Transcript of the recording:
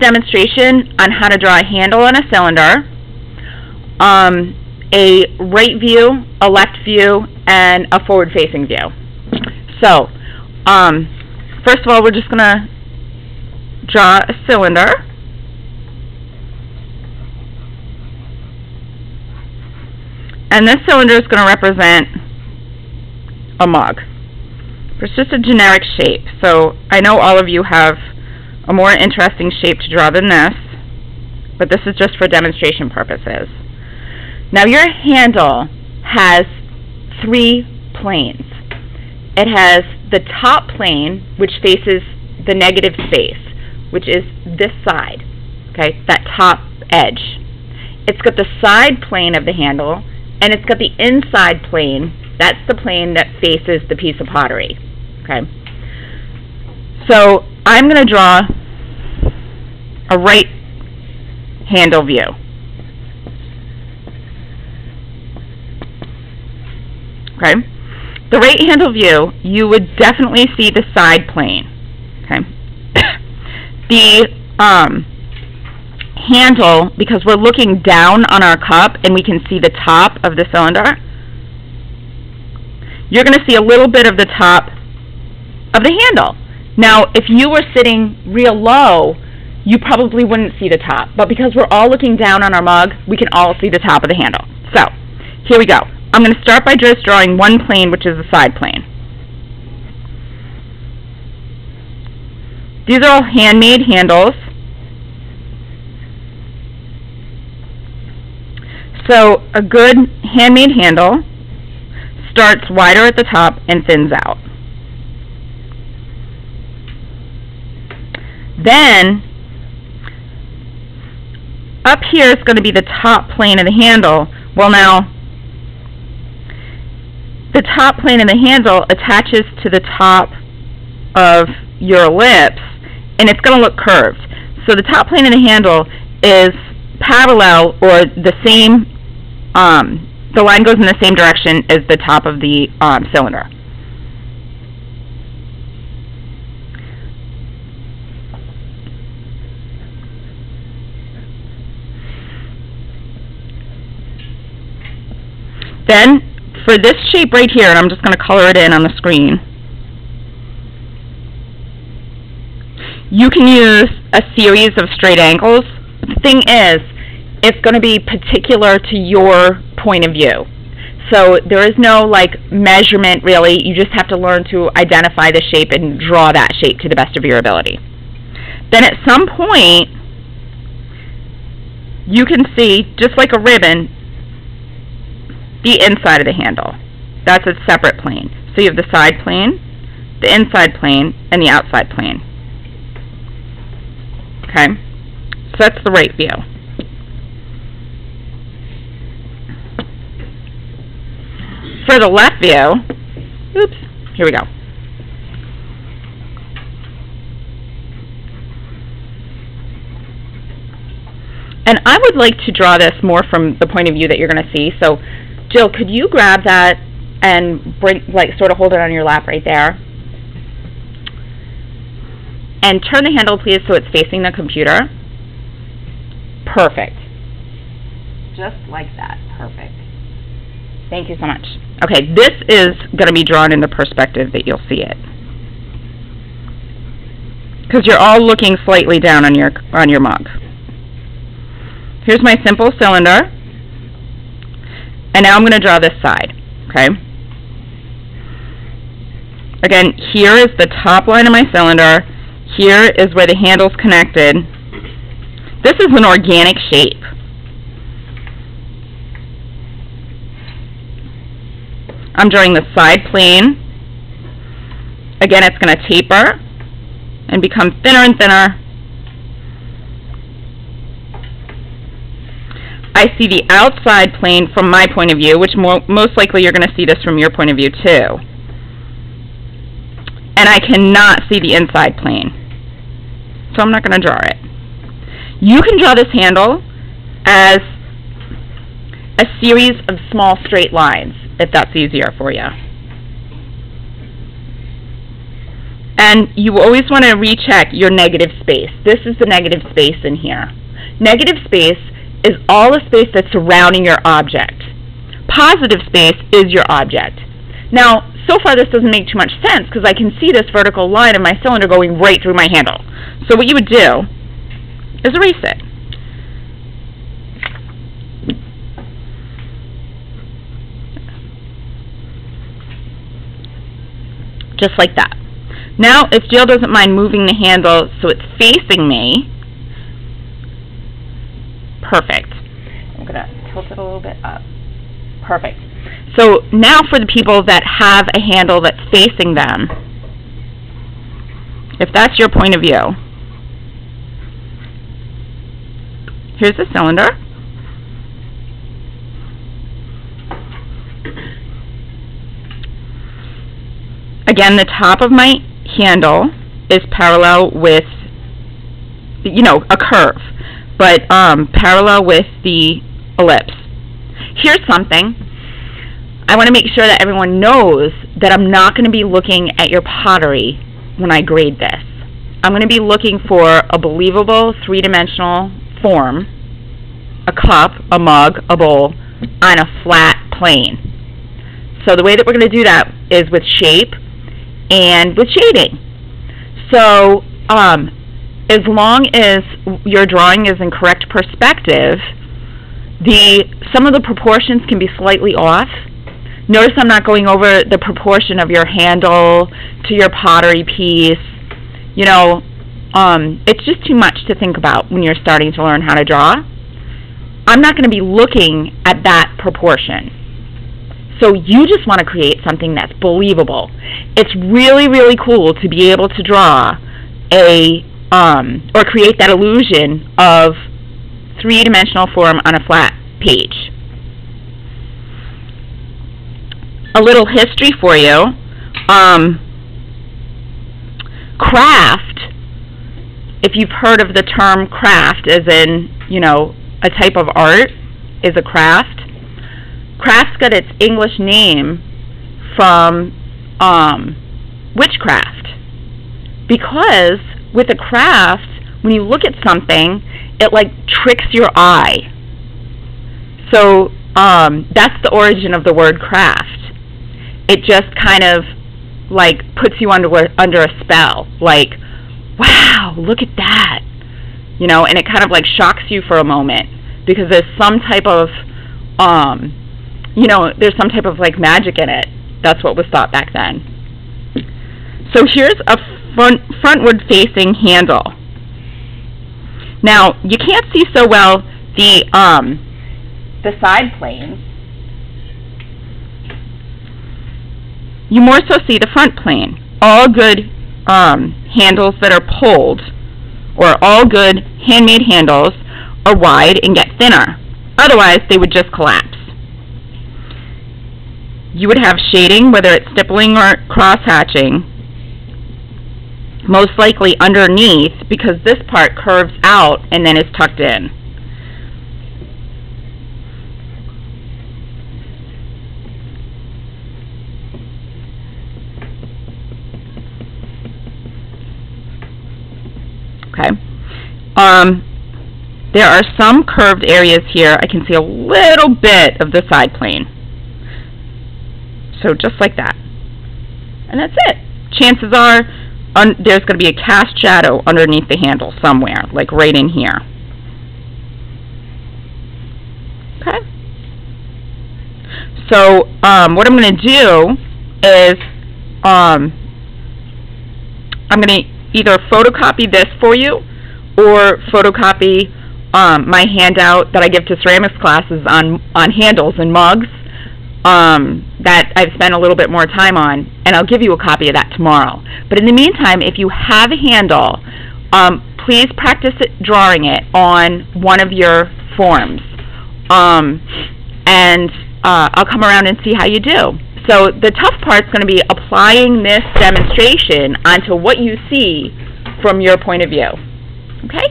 demonstration on how to draw a handle on a cylinder, a right view, a left view, and a forward-facing view. So, first of all, we're just going to draw a cylinder. And this cylinder is going to represent a mug. It's just a generic shape. So I know all of you have a more interesting shape to draw than this, but this is just for demonstration purposes. Now your handle has 3 planes. It has the top plane, which faces the negative space, which is this side, okay, that top edge. It's got the side plane of the handle, and it's got the inside plane. That's the plane that faces the piece of pottery, okay? So I'm going to draw a right handle view. Okay? The right handle view, you would definitely see the side plane. Okay? The handle, because we're looking down on our cup and we can see the top of the cylinder, you're going to see a little bit of the top of the handle. Now, if you were sitting real low, you probably wouldn't see the top. But because we're all looking down on our mug, we can all see the top of the handle. So, here we go. I'm going to start by just drawing one plane, which is the side plane. These are all handmade handles. So a good handmade handle starts wider at the top and thins out. Then, up here is going to be the top plane of the handle. Well, now, the top plane of the handle attaches to the top of your ellipse, and it's going to look curved. So the top plane of the handle is parallel, or the same, the line goes in the same direction as the top of the cylinder. Then, for this shape right here, and I'm just going to color it in on the screen, you can use a series of straight angles. The thing is, it's going to be particular to your point of view. So there is no like measurement really. You just have to learn to identify the shape and draw that shape to the best of your ability. Then at some point, you can see, just like a ribbon, the inside of the handle. That's a separate plane. So you have the side plane, the inside plane, and the outside plane. Okay? So that's the right view. For the left view, oops, here we go. And I would like to draw this more from the point of view that you're going to see. So, Jill, could you grab that and bring, like, sort of hold it on your lap right there? And turn the handle, please, so it's facing the computer. Perfect. Just like that. Perfect. Thank you so much. Okay, this is going to be drawn in the perspective that you'll see it, because you're all looking slightly down on your mug. Here's my simple cylinder, and now I'm going to draw this side. Okay. Again, here is the top line of my cylinder. Here is where the handle's connected. This is an organic shape. I'm drawing the side plane. Again, it's going to taper and become thinner and thinner. I see the outside plane from my point of view, which most likely you're going to see this from your point of view too. And I cannot see the inside plane, so I'm not going to draw it. You can draw this handle as a series of small straight lines, if that's easier for you. And you always want to recheck your negative space. This is the negative space in here. Negative space is all the space that's surrounding your object. Positive space is your object. Now, so far this doesn't make too much sense because I can see this vertical line of my cylinder going right through my handle. So what you would do is erase it. Just like that. Now, if Jill doesn't mind moving the handle so it's facing me, perfect. I'm going to tilt it a little bit up. Perfect. So now for the people that have a handle that's facing them, if that's your point of view, here's the cylinder. Again, the top of my handle is parallel with, a curve, but parallel with the ellipse. Here's something. I want to make sure that everyone knows that I'm not going to be looking at your pottery when I grade this. I'm going to be looking for a believable three-dimensional form, a cup, a mug, a bowl, on a flat plane. So the way that we're going to do that is with shape and with shading. So as long as your drawing is in correct perspective, some of the proportions can be slightly off. Notice I'm not going over the proportion of your handle to your pottery piece. It's just too much to think about when you're starting to learn how to draw. I'm not going to be looking at that proportion. So you just want to create something that's believable. It's really, really cool to be able to draw or create that illusion of three-dimensional form on a flat page. A little history for you. Craft, if you've heard of the term craft, as in, a type of art is a craft. Craft's got its English name from witchcraft. Because with a craft, when you look at something, it tricks your eye. So that's the origin of the word craft. It just kind of puts you under a spell. Wow, look at that. And it kind of shocks you for a moment because there's some type of there's some type of magic in it. That's what was thought back then. So here's a frontward facing handle. Now you can't see so well the side planes. You more so see the front plane. All good handles that are pulled, or all good handmade handles, are wide and get thinner. Otherwise, they would just collapse. You would have shading, whether it's stippling or cross-hatching, most likely underneath, because this part curves out and then is tucked in. Okay. There are some curved areas here. I can see a little bit of the side plane. So just like that. And that's it. Chances are there's going to be a cast shadow underneath the handle somewhere, right in here. Okay. So what I'm going to do is I'm going to either photocopy this for you or photocopy my handout that I give to ceramics classes on handles and mugs that I've spent a little bit more time on, and I'll give you a copy of that tomorrow. But in the meantime, if you have a handle, please practice drawing it on one of your forms, and I'll come around and see how you do. So the tough part's going to be applying this demonstration onto what you see from your point of view. Okay?